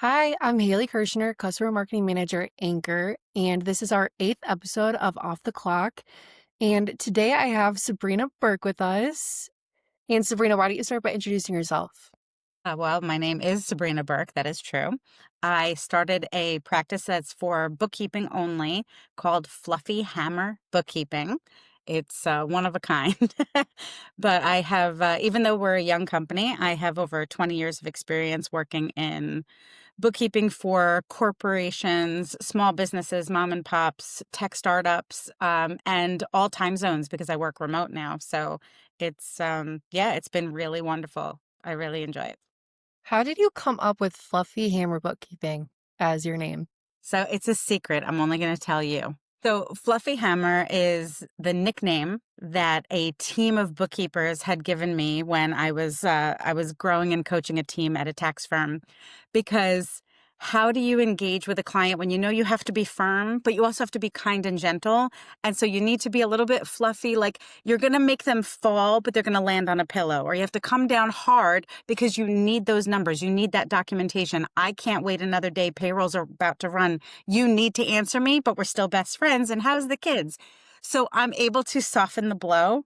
Hi, I'm Haley Kershner, Customer Marketing Manager at Anchor, and this is our eighth episode of Off the Clock. And today I have Sabrina Burke with us. And Sabrina, why don't you start by introducing yourself? Well, my name is Sabrina Burke. That is true. I started a practice that's for bookkeeping only called Fluffy Hammer Bookkeeping. It's one of a kind. But I have, even though we're a young company, I have over 20 years of experience working in bookkeeping for corporations, small businesses, mom and pops, tech startups, and all time zones because I work remote now. So yeah, it's been really wonderful. I really enjoy it. How did you come up with Fluffy Hammer Bookkeeping as your name? So it's a secret. I'm only going to tell you. So Fluffy Hammer is the nickname that a team of bookkeepers had given me when I was growing and coaching a team at a tax firm, because how do you engage with a client when you know you have to be firm, but you also have to be kind and gentle? And so you need to be a little bit fluffy, like you're going to make them fall, but they're going to land on a pillow, or you have to come down hard because you need those numbers. You need that documentation. I can't wait another day. Payrolls are about to run. You need to answer me, but we're still best friends. And how's the kids? So I'm able to soften the blow.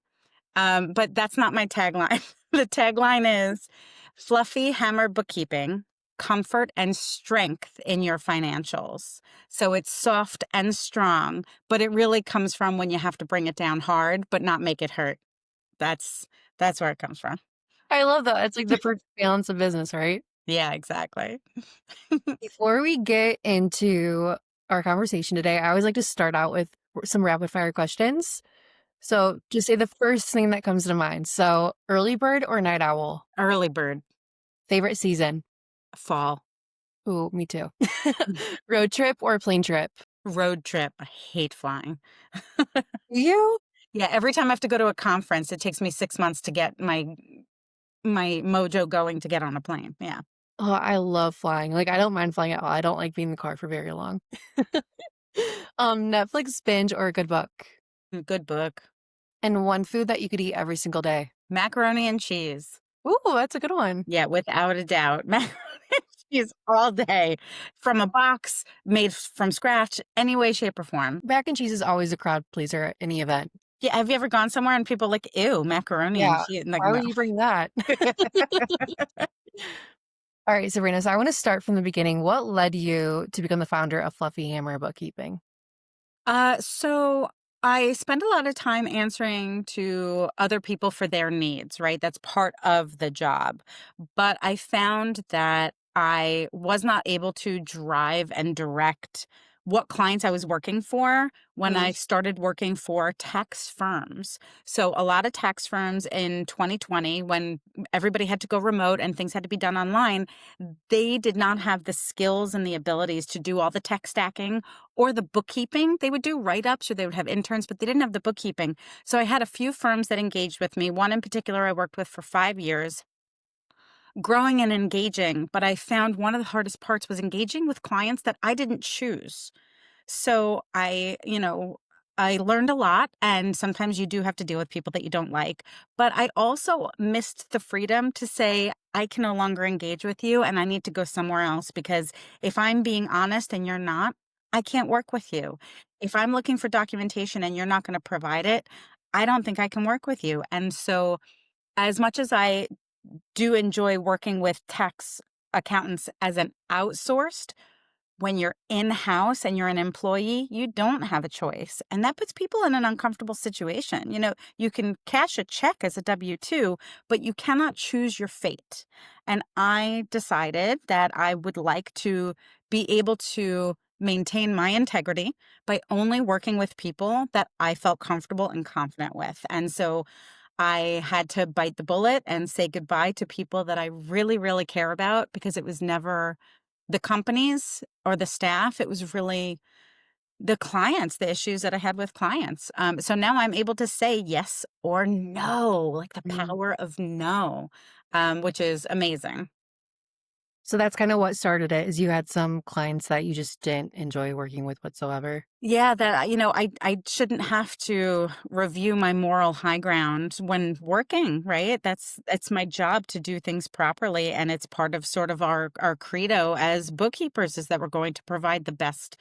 But that's not my tagline. The tagline is Fluffy Hammer Bookkeeping, comfort and strength in your financials. So it's soft and strong, but it really comes from when you have to bring it down hard, but not make it hurt. That's that's where it comes from. I love that. It's like the perfect balance of business, right? Yeah, exactly. Before we get into our conversation today, I always like to start out with some rapid fire questions. So just say the first thing that comes to mind. So early bird or night owl? Early bird, Favorite season? fall, Ooh, me too. Road trip or plane trip? road trip. I hate flying. You? Yeah, every time I have to go to a conference, it takes me 6 months to get my mojo going to get on a plane. Yeah. Oh, I love flying. Like, I don't mind flying at all. I don't like being in the car for very long. Netflix binge or a good book? Good book. And one food that you could eat every single day. Macaroni and cheese. Ooh, that's a good one. Yeah, without a doubt. Macaroni and cheese all day from a box, made from scratch, any way, shape, or form. Mac and cheese is always a crowd pleaser at any event. Yeah, have you ever gone somewhere and people like, ew, macaroni and Yeah. cheese? Like, Why no. would you bring that? All right, Sabrina. So I want to start from the beginning. What led you to become the founder of Fluffy Hammer Bookkeeping? So I spend a lot of time answering to other people for their needs, right? That's part of the job. But I found that I was not able to drive and direct what clients I was working for when I Mhm. started working for tax firms. So a lot of tax firms in 2020, when everybody had to go remote and things had to be done online, they did not have the skills and the abilities to do all the tech stacking or the bookkeeping. They would do write-ups or they would have interns, but they didn't have the bookkeeping. So I had a few firms that engaged with me. One in particular I worked with for 5 years, growing and engaging. But I found one of the hardest parts was engaging with clients that I didn't choose. So I learned a lot, and sometimes you do have to deal with people that you don't like. But I also missed the freedom to say, I can no longer engage with you and I need to go somewhere else, because if I'm being honest and you're not, I can't work with you. If I'm looking for documentation and you're not going to provide it, I don't think I can work with you. And so, as much as I do enjoy working with tax accountants as an outsourced, when you're in-house and you're an employee, you don't have a choice, and that puts people in an uncomfortable situation. You can cash a check as a W-2, but you cannot choose your fate. And I decided that I would like to be able to maintain my integrity by only working with people that I felt comfortable and confident with. And so I had to bite the bullet and say goodbye to people that I really, really care about, because it was never the companies or the staff. It was really the clients, the issues that I had with clients. So now I'm able to say yes or no, like the Mm. power of no, which is amazing. So that's kinda what started it, is you had some clients that you just didn't enjoy working with whatsoever? Yeah, that I shouldn't have to review my moral high ground when working, right? That's my job to do things properly, and it's part of sort of our credo as bookkeepers is that we're going to provide the best,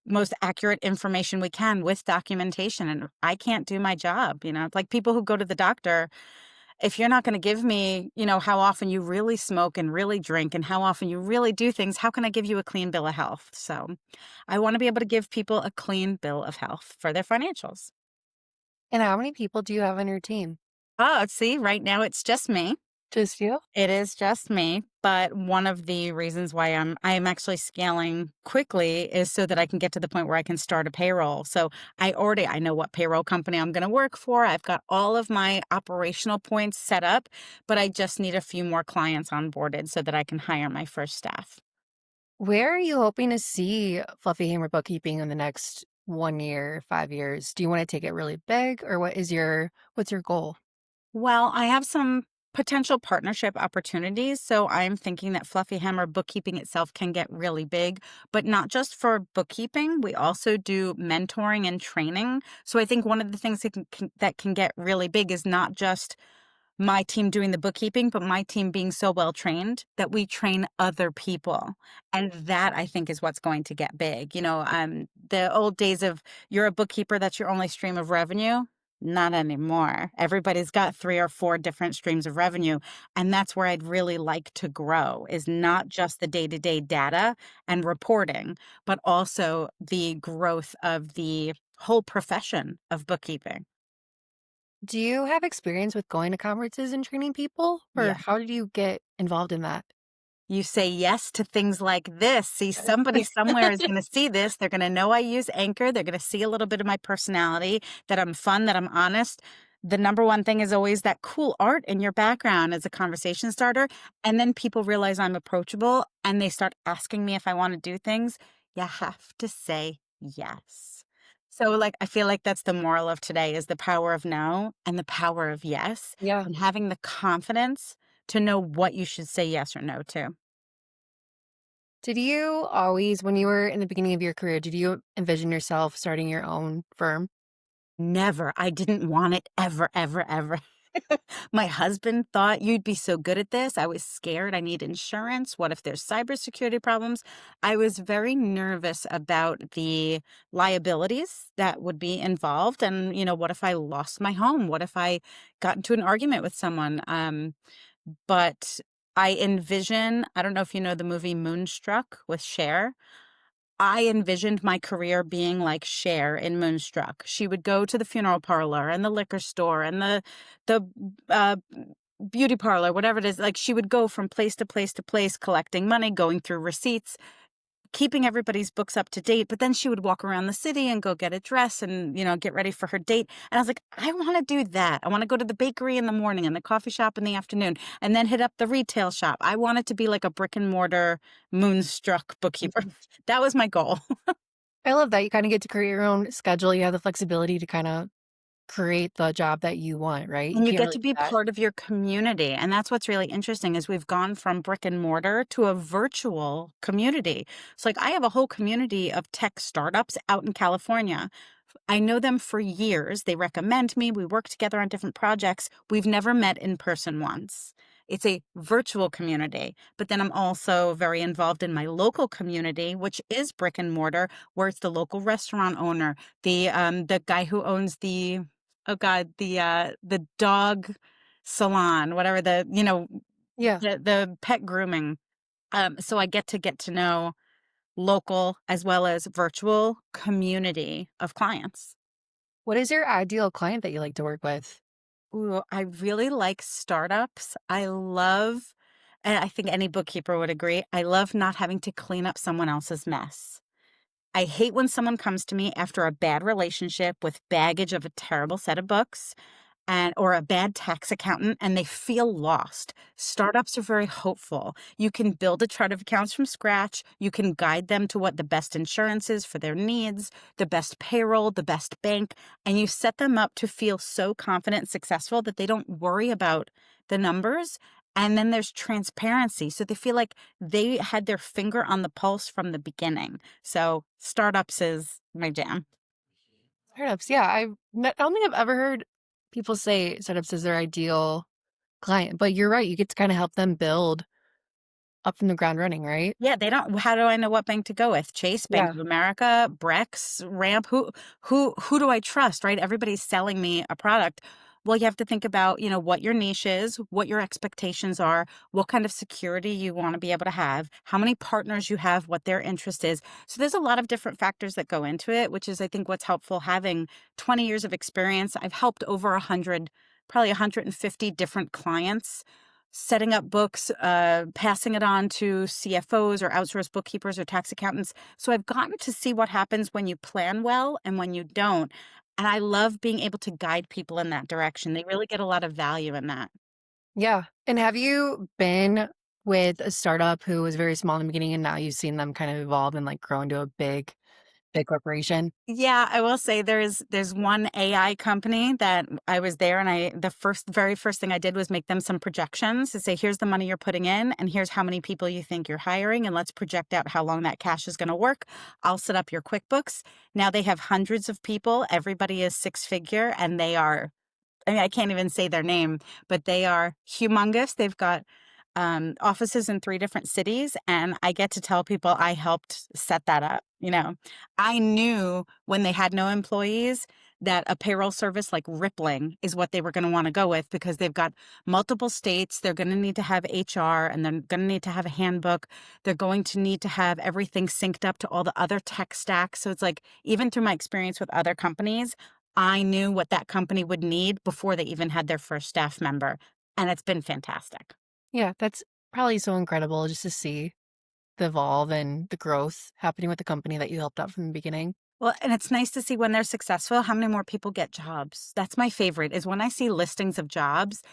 most accurate information we can with documentation. And I can't do my job, It's like people who go to the doctor, if you're not going to give me, how often you really smoke and really drink and how often you really do things, how can I give you a clean bill of health? So I want to be able to give people a clean bill of health for their financials. And how many people do you have on your team? Oh, see, right now it's just me. Just you? It is just me, but one of the reasons why I am actually scaling quickly is so that I can get to the point where I can start a payroll. So I know what payroll company I'm going to work for. I've got all of my operational points set up, but I just need a few more clients onboarded so that I can hire my first staff. Where are you hoping to see Fluffy Hammer Bookkeeping in the next 1 year, 5 years? Do you wanna take it really big, or what's your goal? Well, I have some potential partnership opportunities. So I'm thinking that Fluffy Hammer bookkeeping itself can get really big, but not just for bookkeeping. We also do mentoring and training. So I think one of the things that can get really big is not just my team doing the bookkeeping, but my team being so well trained that we train other people. And that I think is what's going to get big. The old days of you're a bookkeeper, that's your only stream of revenue. Not anymore. Everybody's got 3 or 4 different streams of revenue. And that's where I'd really like to grow is not just the day-to-day data and reporting, but also the growth of the whole profession of bookkeeping. Do you have experience with going to conferences and training people, or Yeah. how did you get involved in that? You say yes to things like this. See, somebody somewhere is gonna see this. They're gonna know I use Anchor. They're gonna see a little bit of my personality, that I'm fun, that I'm honest. The number one thing is always that cool art in your background as a conversation starter. And then people realize I'm approachable and they start asking me if I wanna do things. You have to say yes. So, like, I feel like that's the moral of today is the power of no and the power of yes, Yeah. and having the confidence to know what you should say yes or no to. Did you always, when you were in the beginning of your career, did you envision yourself starting your own firm? Never. I didn't want it ever, ever, ever. My husband thought you'd be so good at this. I was scared. I need insurance. What if there's cybersecurity problems? I was very nervous about the liabilities that would be involved. And, what if I lost my home? What if I got into an argument with someone? But I envision, I don't know if you know the movie Moonstruck with Cher. I envisioned my career being like Cher in Moonstruck. She would go to the funeral parlor and the liquor store and the beauty parlor, whatever it is. Like she would go from place to place to place, collecting money, going through receipts, keeping everybody's books up to date. But then she would walk around the city and go get a dress and, get ready for her date. And I was like, I want to do that. I want to go to the bakery in the morning and the coffee shop in the afternoon and then hit up the retail shop. I want it to be like a brick and mortar moonstruck bookkeeper. Mhm. That was my goal. I love that you kinda get to create your own schedule. You have the flexibility to kinda create the job that you want, right? You And you can't get really to do be that. part of your community, and that's what's really interesting is we've gone from brick and mortar to a virtual community. It's like I have a whole community of tech startups out in California. I know them for years. They recommend me. We work together on different projects. We've never met in person once. It's a virtual community. But then I'm also very involved in my local community, which is brick and mortar, where it's the local restaurant owner, the guy who owns the oh god, the dog salon, whatever Yeah. the pet grooming. So I get to know local as well as virtual community of clients. What is your ideal client that you like to work with? Ooh, I really like startups. And I think any bookkeeper would agree, I love not having to clean up someone else's mess. I hate when someone comes to me after a bad relationship with baggage of a terrible set of books and or a bad tax accountant and they feel lost. Startups are very hopeful. You can build a chart of accounts from scratch. You can guide them to what the best insurance is for their needs, the best payroll, the best bank, and you set them up to feel so confident and successful that they don't worry about the numbers And then there's transparency. So they feel like they had their finger on the pulse from the beginning. So startups is my jam. Startups, yeah, I don't think I've ever heard people say startups is their ideal client, but you're right, you get to kinda help them build up from the ground running, right? Yeah, they don't how do I know what bank to go with? Chase, Bank Yeah. of America, Brex, Ramp, who do I trust, right? Everybody's selling me a product. Well, you have to think about, what your niche is, what your expectations are, what kind of security you want to be able to have, how many partners you have, what their interest is. So there's a lot of different factors that go into it, which is I think what's helpful having 20 years of experience. I've helped over 100, probably 150 different clients setting up books, passing it on to CFOs or outsourced bookkeepers or tax accountants. So I've gotten to see what happens when you plan well and when you don't. And I love being able to guide people in that direction. They really get a lot of value in that. Yeah, and have you been with a startup who was very small in the beginning and now you've seen them kind of evolve and, like, grow into a big corporation? Yeah, I will say there's one AI company that I was there and very first thing I did was make them some projections to say, here's the money you're putting in and here's how many people you think you're hiring and let's project out how long that cash is going to work. I'll set up your QuickBooks. Now they have hundreds of people. Everybody is six figure and they are I mean, I can't even say their name, but they are humongous. They've got offices in three different cities, and I get to tell people I helped set that up. I knew when they had no employees that a payroll service like Rippling is what they were going to want to go with because they've got multiple states. They're going to need to have HR and they're going to need to have a handbook. They're going to need to have everything synced up to all the other tech stacks. So it's like, even through my experience with other companies, I knew what that company would need before they even had their first staff member. And it's been fantastic. Yeah, that's probably so incredible just to see the evolve and the growth happening with the company that you helped out from the beginning. Well, and it's nice to see when they're successful, how many more people get jobs. That's my favorite is when I see listings of jobs,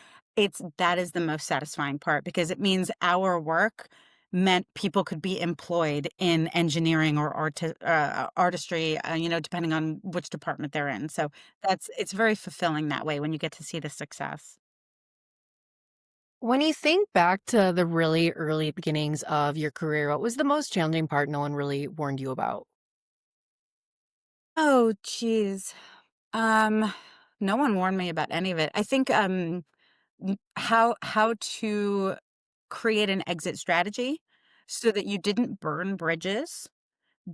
that is the most satisfying part because it means our work meant people could be employed in engineering or artistry, depending on which department they're in. So it's very fulfilling that way when you get to see the success. When you think back to the really early beginnings of your career, what was the most challenging part no one really warned you about? Oh, geez. Um, no one warned me about any of it. I think how to create an exit strategy so that you didn't burn bridges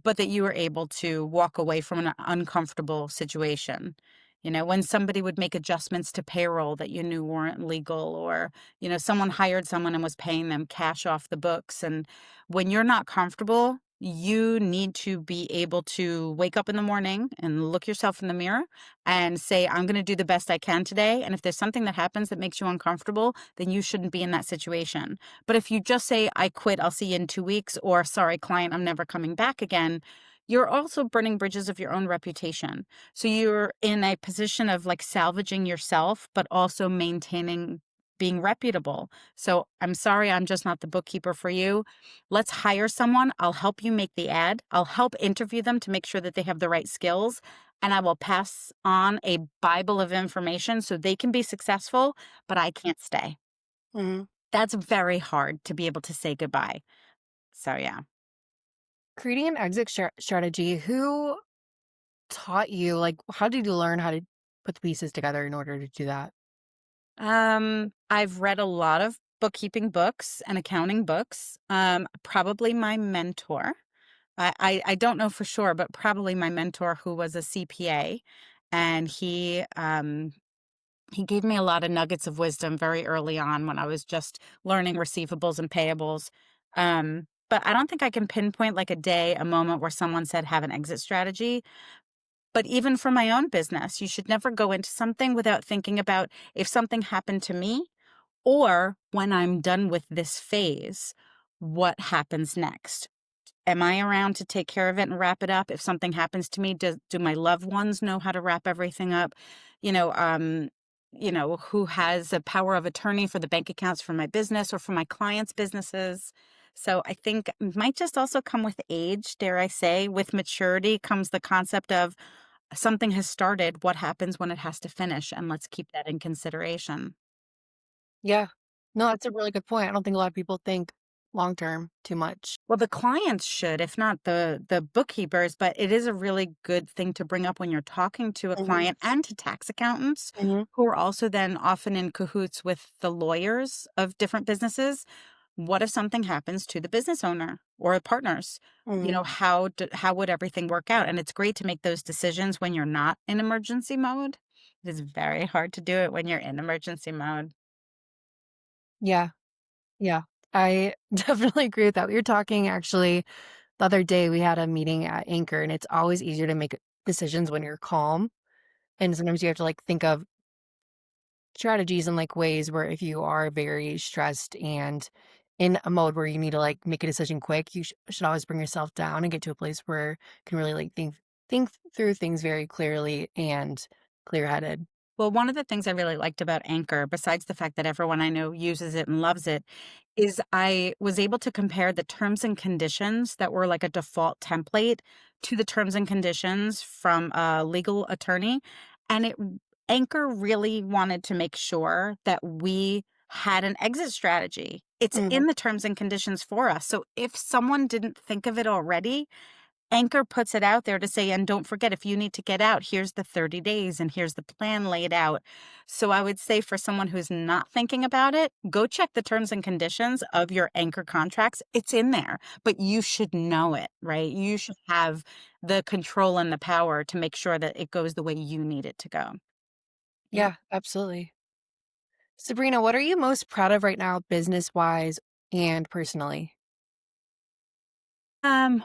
but that you were able to walk away from an uncomfortable situation. When somebody would make adjustments to payroll that you knew weren't legal, or, someone hired someone and was paying them cash off the books. And when you're not comfortable, you need to be able to wake up in the morning and look yourself in the mirror and say, I'm going to do the best I can today. And if there's something that happens that makes you uncomfortable, then you shouldn't be in that situation. But if you just say, I quit, I'll see you in 2 weeks, or sorry, client, I'm never coming back again, you're also burning bridges of your own reputation. So you're in a position of like salvaging yourself, but also maintaining being reputable. So I'm sorry, I'm just not the bookkeeper for you. Let's hire someone. I'll help you make the ad. I'll help interview them to make sure that they have the right skills. And I will pass on a Bible of information so they can be successful, but I can't stay. Mhm. That's very hard to be able to say goodbye. So, yeah. Creating an exit strategy, who taught you, like, how did you learn how to put the pieces together in order to do that? I've read a lot of bookkeeping books and accounting books. Probably my mentor. I don't know for sure, but probably my mentor who was a CPA, and he gave me a lot of nuggets of wisdom very early on when I was just learning receivables and payables. But I don't think I can pinpoint like a day, a moment where someone said have an exit strategy. But even for my own business, you should never go into something without thinking about if something happened to me or when I'm done with this phase, what happens next? Am I around to take care of it and wrap it up? If something happens to me, do my loved ones know how to wrap everything up? You know, um, who has a power of attorney for the bank accounts for my business or for my clients' businesses? So I think it might just also come with age, dare I say, with maturity comes the concept of something has started. What happens when it has to finish? And let's keep that in consideration. Yeah. No, that's a really good point. I don't think a lot of people think long term too much. Well, the clients should, if not the bookkeepers, but it is a really good thing to bring up when you're talking to a Mhm, client and to tax accountants mhm, who are also then often in cahoots with the lawyers of different businesses. What if something happens to the business owner or partners? mhm. How would everything work out? And it's great to make those decisions when you're not in emergency mode. It is very hard to do it when you're in emergency mode. Yeah, yeah. I definitely agree with that. We were talking actually the other day, we had a meeting at Anchor, and it's always easier to make decisions when you're calm, and sometimes you have to, like, think of strategies and, like, ways where if you are very stressed and in a mode where you need to, like, make a decision quick, you should always bring yourself down and get to a place where you can really, like, think through things very clearly and clear-headed. Well, one of the things I really liked about Anchor, besides the fact that everyone I know uses it and loves it, is I was able to compare the terms and conditions that were like a default template to the terms and conditions from a legal attorney. And Anchor really wanted to make sure that we had an exit strategy. It's Mhm. in the terms and conditions for us. So if someone didn't think of it already, Anchor puts it out there to say, and don't forget, if you need to get out, here's the 30 days and here's the plan laid out. So I would say for someone who's not thinking about it, go check the terms and conditions of your Anchor contracts. It's in there, but you should know it, right? You should have the control and the power to make sure that it goes the way you need it to go. Yeah. Yeah, absolutely. Sabrina, what are you most proud of right now, business-wise and personally?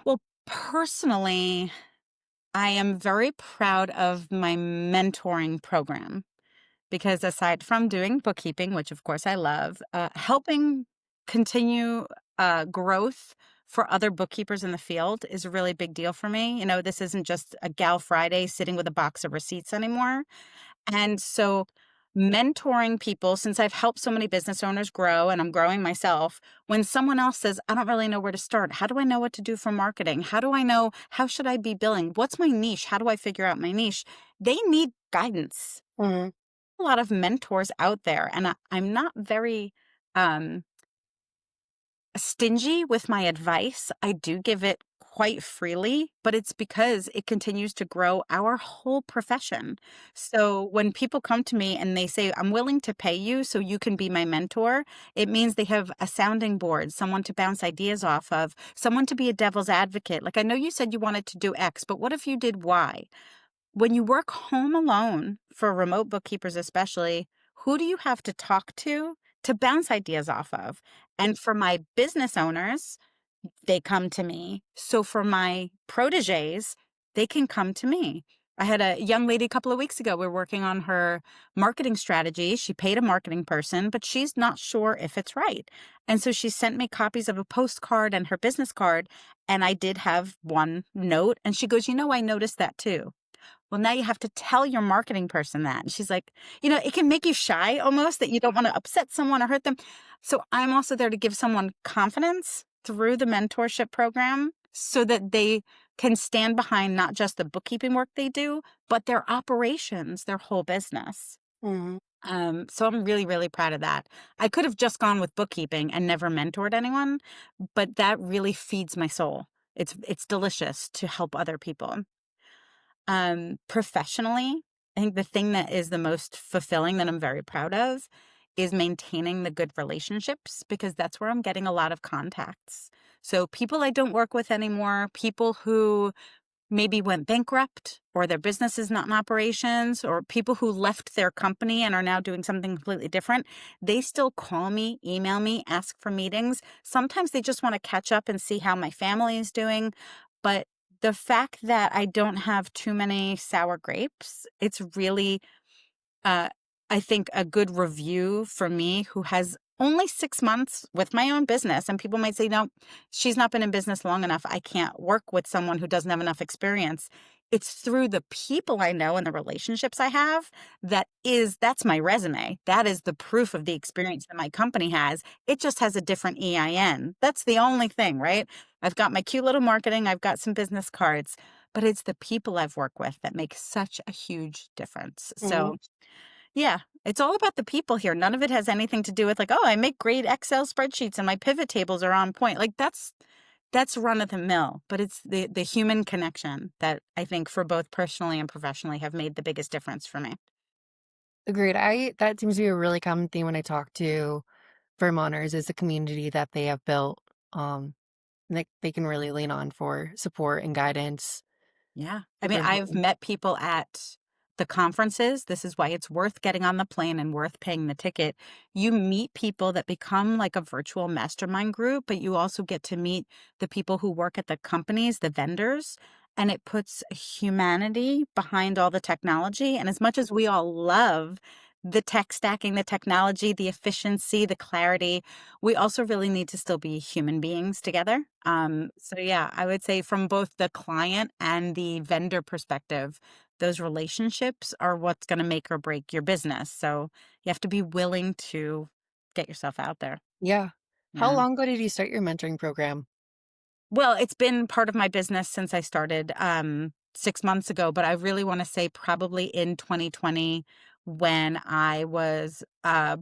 Well, personally, I am very proud of my mentoring program. Because aside from doing bookkeeping, which of course I love, helping continue growth for other bookkeepers in the field is a really big deal for me. You know, this isn't just a gal Friday sitting with a box of receipts anymore. And so, mentoring people, since I've helped so many business owners grow and I'm growing myself, when someone else says, I don't really know where to start, how do I know what to do for marketing? How do I know, how should I be billing? What's my niche? How do I figure out my niche? They need guidance. Mhm, A lot of mentors out there, and I'm not very um, stingy with my advice. I do give it quite freely, but it's because it continues to grow our whole profession. So when people come to me and they say, I'm willing to pay you so you can be my mentor, it means they have a sounding board, someone to bounce ideas off of, someone to be a devil's advocate. Like, I know you said you wanted to do X, but what if you did Y? When you work home alone, for remote bookkeepers especially, who do you have to talk to bounce ideas off of? And for my business owners, they come to me. So for my proteges, they can come to me. I had a young lady a couple of weeks ago. We're working on her marketing strategy. She paid a marketing person, but she's not sure if it's right. And so she sent me copies of a postcard and her business card. And I did have one note. And she goes, I noticed that too. Well, now you have to tell your marketing person that. And she's like, it can make you shy almost that you don't want to upset someone or hurt them. So I'm also there to give someone confidence through the mentorship program so that they can stand behind not just the bookkeeping work they do, but their operations, their whole business. mhm. So I'm really, really proud of that. I could have just gone with bookkeeping and never mentored anyone, but that really feeds my soul. It's delicious to help other people. Professionally, I think the thing that is the most fulfilling that I'm very proud of is maintaining the good relationships because that's where I'm getting a lot of contacts. So people I don't work with anymore, people who maybe went bankrupt or their business is not in operations or people who left their company and are now doing something completely different, they still call me, email me, ask for meetings. Sometimes they just want to catch up and see how my family is doing. But the fact that I don't have too many sour grapes, it's really uh, I think a good review for me who has only 6 months with my own business. And people might say, no, she's not been in business long enough. I can't work with someone who doesn't have enough experience. It's through the people I know and the relationships I have that's my resume. That is the proof of the experience that my company has. It just has a different EIN. That's the only thing, right? I've got my cute little marketing. I've got some business cards, but it's the people I've worked with that make such a huge difference. Mhm. So Yeah, it's all about the people here. None of it has anything to do with like, oh, I make great Excel spreadsheets and my pivot tables are on point. Like that's run of the mill, but it's the human connection that I think for both personally and professionally have made the biggest difference for me. Agreed. I that seems to be a really common theme when I talk to Vermonters is the community that they have built. They can really lean on for support and guidance. Yeah. I Super mean, I've important. met people at the conferences. This is why it's worth getting on the plane and worth paying the ticket. You meet people that become like a virtual mastermind group, but you also get to meet the people who work at the companies, the vendors, and it puts humanity behind all the technology. And as much as we all love the tech stacking, the technology, the efficiency, the clarity, we also really need to still be human beings together. So yeah, I would say from both the client and the vendor perspective, those relationships are what's going to make or break your business. So you have to be willing to get yourself out there. Yeah. How Yeah. long ago did you start your mentoring program? Well, it's been part of my business since I started 6 months ago, but I really want to say probably in 2020 when I was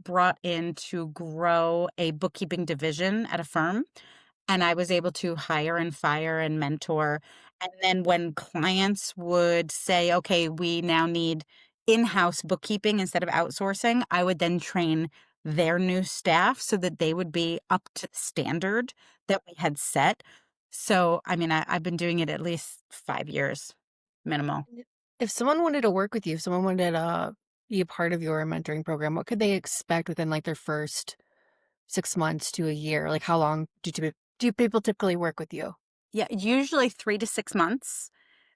brought in to grow a bookkeeping division at a firm. And I was able to hire and fire and mentor. And then when clients would say, okay, we now need in-house bookkeeping instead of outsourcing, I would then train their new staff so that they would be up to the standard that we had set. So, I mean, I've been doing it at least 5 years, minimal. Y If someone wanted to work with you, if someone wanted to be a part of your mentoring program, what could they expect within, like, their first 6 months to a year? Like, how long do people typically work with you? Yeah, usually 3 to 6 months.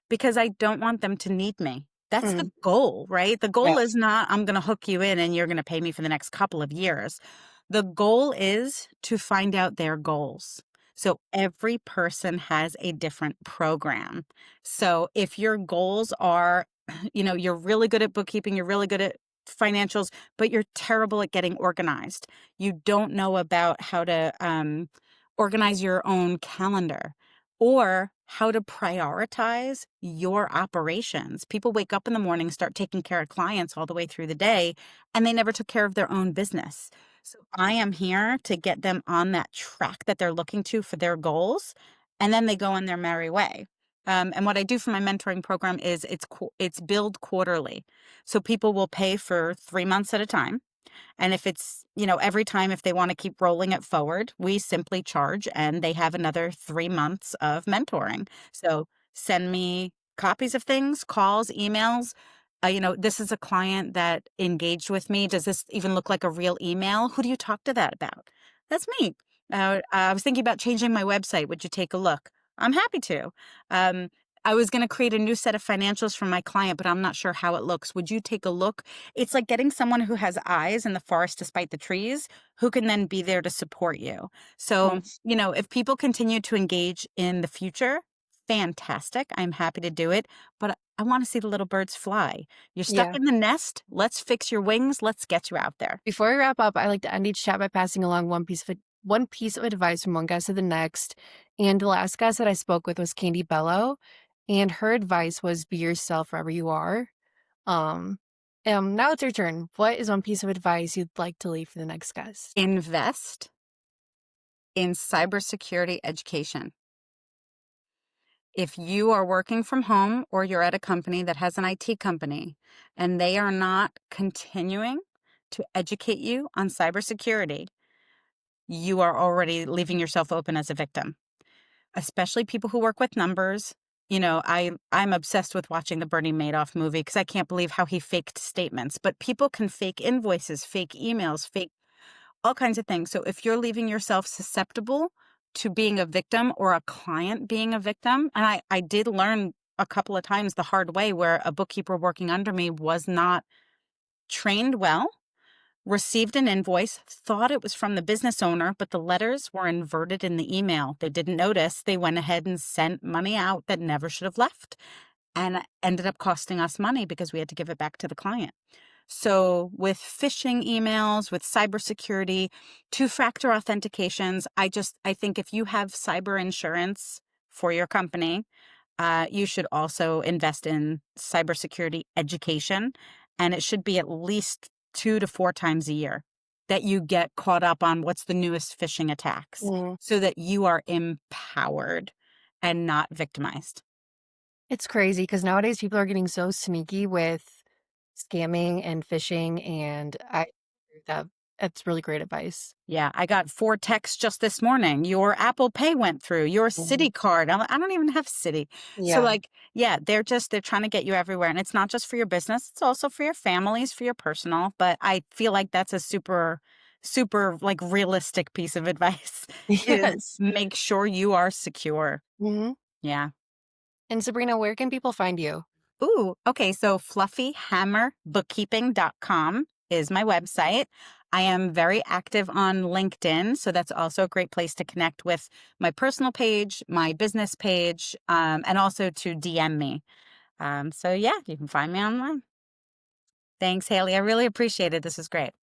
Because I don't want them to need me. That's the Mm, goal, right? The yeah. goal is not, "I'm gonna hook you in and you're gonna pay me for the next couple of years." The goal is to find out their goals. So every person has a different program. So if your goals are, you're really good at bookkeeping, you're really good at financials, but you're terrible at getting organized. You don't know about how to, organize your own calendar or how to prioritize your operations. People wake up in the morning, start taking care of clients all the way through the day, and they never took care of their own business. So I am here to get them on that track that they're looking to for their goals, and then they go on their merry way. And what I do for my mentoring program is it's billed quarterly, so people will pay for 3 months at a time, and if it's, every time if they want to keep rolling it forward, we simply charge and they have another 3 months of mentoring. So send me copies of things, calls, emails. This is a client that engaged with me. Does this even look like a real email? Who do you talk to that about? That's me. I was thinking about changing my website. Would you take a look? I'm happy to. Um, I was going to create a new set of financials for my client, but I'm not sure how it looks. Would you take a look? It's like getting someone who has eyes in the forest despite the trees, who can then be there to support you. So, Mm, if people continue to engage in the future, fantastic. I'm happy to do it, but I want to see the little birds fly. You're stuck yeah. in the nest. Let's fix your wings. Let's get you out there. Before we wrap up, I like to end each chat by passing along one piece of advice from one guest to the next. And the last guest that I spoke with was Candy Bello, and her advice was be yourself wherever you are. Um, Now it's your turn. What is one piece of advice you'd like to leave for the next guest? Invest in cybersecurity education. If you are working from home or you're at a company that has an IT company and they are not continuing to educate you on cybersecurity, you are already leaving yourself open as a victim, especially people who work with numbers. I'm obsessed with watching the Bernie Madoff movie because I can't believe how he faked statements. But people can fake invoices, fake emails, fake all kinds of things. So if you're leaving yourself susceptible to being a victim or a client being a victim, and I did learn a couple of times the hard way where a bookkeeper working under me was not trained well, received an invoice, thought it was from the business owner, but the letters were inverted in the email. They didn't notice. They went ahead and sent money out that never should have left and ended up costing us money because we had to give it back to the client. So with phishing emails, with cybersecurity, two-factor authentications, I think if you have cyber insurance for your company, you should also invest in cybersecurity education, and it should be at least 2 to 4 times a year that you get caught up on what's the newest phishing attacks Mm. so that you are empowered and not victimized. It's crazy because nowadays people are getting so sneaky with scamming and phishing, and I agree with that. That's really great advice. Yeah, I got 4 texts just this morning. Your Apple Pay went through, your Mhm. Citi card. I don't even have Citi. So, Yeah. like, yeah, they're trying to get you everywhere. And it's not just for your business, it's also for your families, for your personal. But I feel like that's a super, super like realistic piece of advice is Yes. make sure you are secure. Mhm. Yeah. And Sabrina, where can people find you? Ooh, okay. So fluffyhammerbookkeeping.com is my website. I am very active on LinkedIn. So that's also a great place to connect with my personal page, my business page, and also to DM me. So yeah, you can find me online. Thanks, Haley. I really appreciate it. This is great.